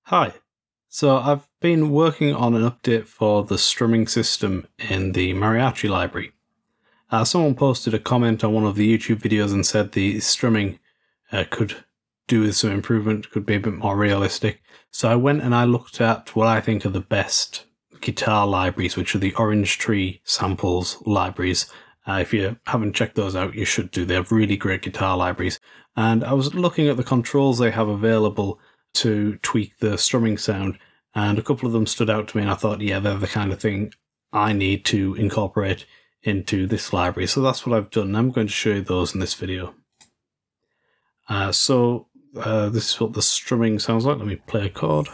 Hi. So I've been working on an update for the strumming system in the Mariachi library. Someone posted a comment on one of the YouTube videos and said the strumming could do with some improvement, could be a bit more realistic. So I went and I looked at what I think are the best guitar libraries, which are the Orange Tree Samples libraries. If you haven't checked those out, you should do. They have really great guitar libraries. And I was looking at the controls they have available to tweak the strumming sound, and a couple of them stood out to me, and I thought, yeah, they're the kind of thing I need to incorporate into this library. So that's what I've done. I'm going to show you those in this video. This is what the strumming sounds like. Let me play a chord.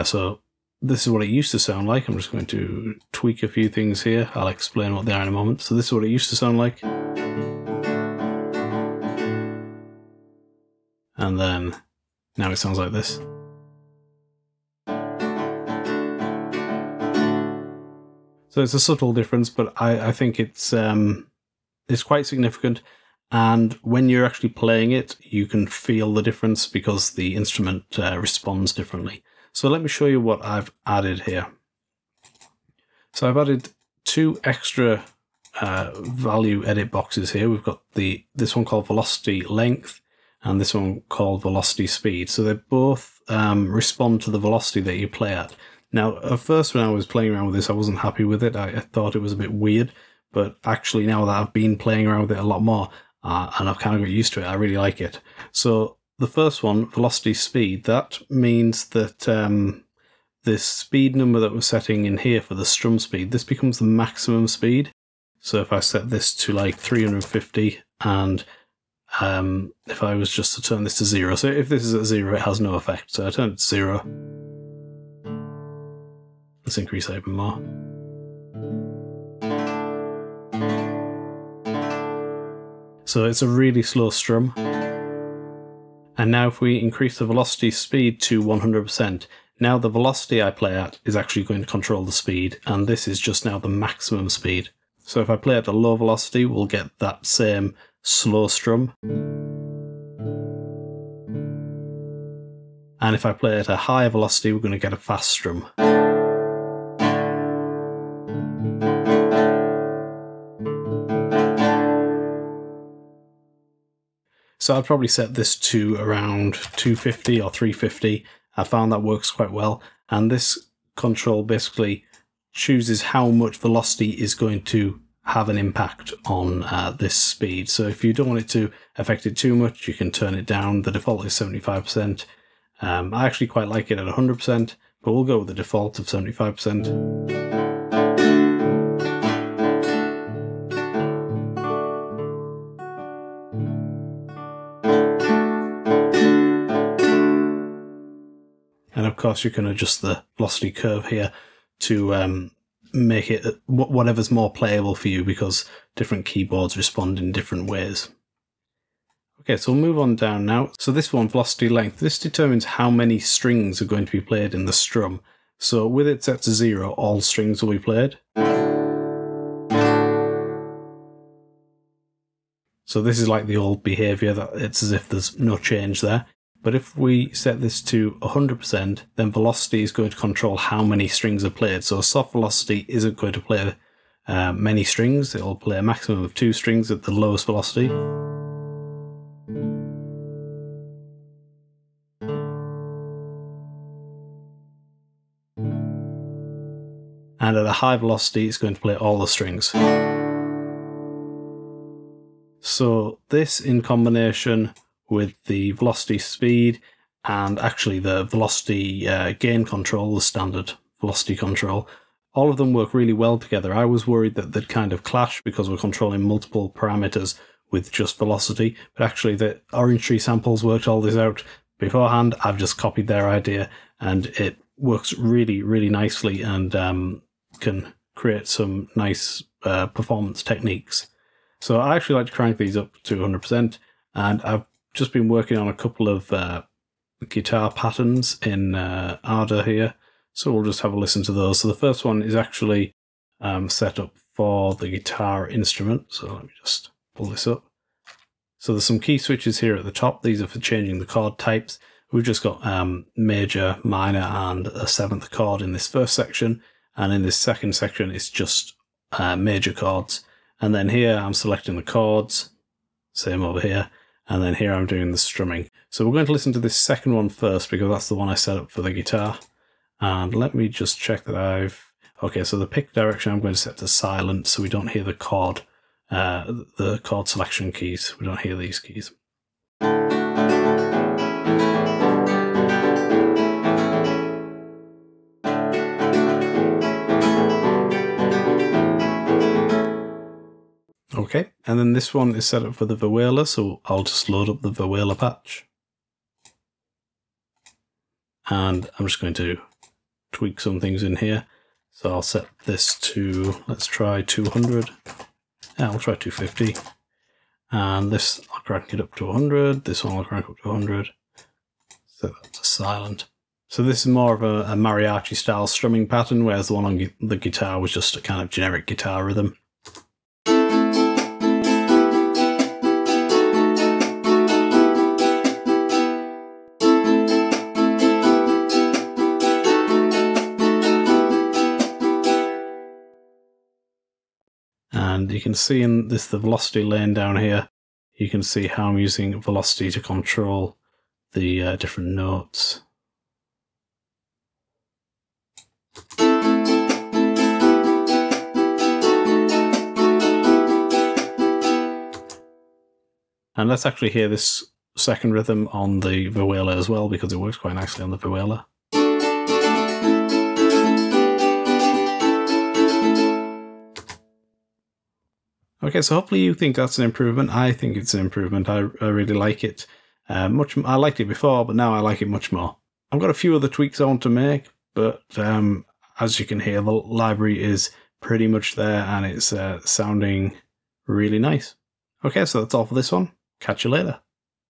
So this is what it used to sound like. I'm just going to tweak a few things here. I'll explain what they are in a moment. So this is what it used to sound like. And then now it sounds like this. So it's a subtle difference, but I think it's quite significant. And when you're actually playing it, you can feel the difference because the instrument responds differently. So let me show you what I've added here. So I've added two extra value edit boxes here. We've got this one called velocity length and this one called velocity speed. So they both respond to the velocity that you play at. Now, at first when I was playing around with this, I wasn't happy with it. I thought it was a bit weird, but actually now that I've been playing around with it a lot more, and I've kind of got used to it, I really like it. So the first one, velocity speed, that means that this speed number that we're setting in here for the strum speed, this becomes the maximum speed. So if I set this to like 350 and if I was just to turn this to 0, so if this is at 0, it has no effect. So I turn it to 0. Let's increase that even more. So it's a really slow strum. And now if we increase the velocity speed to 100%, now the velocity I play at is actually going to control the speed, and this is just now the maximum speed. So if I play at a low velocity, we'll get that same slow strum. And if I play at a higher velocity, we're going to get a fast strum. So I'd probably set this to around 250 or 350. I found that works quite well. And this control basically chooses how much velocity is going to have an impact on this speed. So if you don't want it to affect it too much, you can turn it down. The default is 75%. I actually quite like it at 100%, but we'll go with the default of 75%. And of course you can adjust the velocity curve here to make it whatever's more playable for you, because different keyboards respond in different ways. Okay, so we'll move on down now. So this one, velocity length, this determines how many strings are going to be played in the strum. So with it set to 0, all strings will be played. So this is like the old behavior, that it's as if there's no change there. But if we set this to 100%, then velocity is going to control how many strings are played. So soft velocity isn't going to play many strings. It'll play a maximum of 2 strings at the lowest velocity. And at a high velocity, it's going to play all the strings. So this, in combination with the velocity speed and actually the velocity gain control, the standard velocity control, all of them work really well together. I was worried that they'd kind of clash because we're controlling multiple parameters with just velocity, but actually the Orange Tree Samples worked all this out beforehand. I've just copied their idea and it works really, really nicely and can create some nice performance techniques. So I actually like to crank these up to 100%, and I've just been working on a couple of guitar patterns in Ardour here, so we'll just have a listen to those. So the first one is actually set up for the guitar instrument, so let me just pull this up. So there's some key switches here at the top. These are for changing the chord types. We've just got major, minor, and a 7th chord in this first section. And in this second section, it's just major chords. And then here, I'm selecting the chords. Same over here. And then here, I'm doing the strumming. So we're going to listen to this second one first, because that's the one I set up for the guitar. And let me just check that I've... Okay, so the pick direction I'm going to set to silent, so we don't hear the chord selection keys. We don't hear these keys. Okay, and then this one is set up for the viola, so I'll just load up the viola patch. And I'm just going to tweak some things in here. So I'll set this to, let's try 200. Yeah, I'll try 250. And this, I'll crank it up to 100. This one I'll crank up to 100. Set that to silent. So this is more of a mariachi style strumming pattern, whereas the one on the guitar was just a kind of generic guitar rhythm. And you can see in this, the velocity lane down here, you can see how I'm using velocity to control the different notes. And let's actually hear this second rhythm on the viola as well, because it works quite nicely on the viola. Okay, so hopefully you think that's an improvement. I think it's an improvement. I really like it. I liked it before, but now I like it much more. I've got a few other tweaks I want to make, but as you can hear, the library is pretty much there, and it's sounding really nice. Okay, so that's all for this one. Catch you later.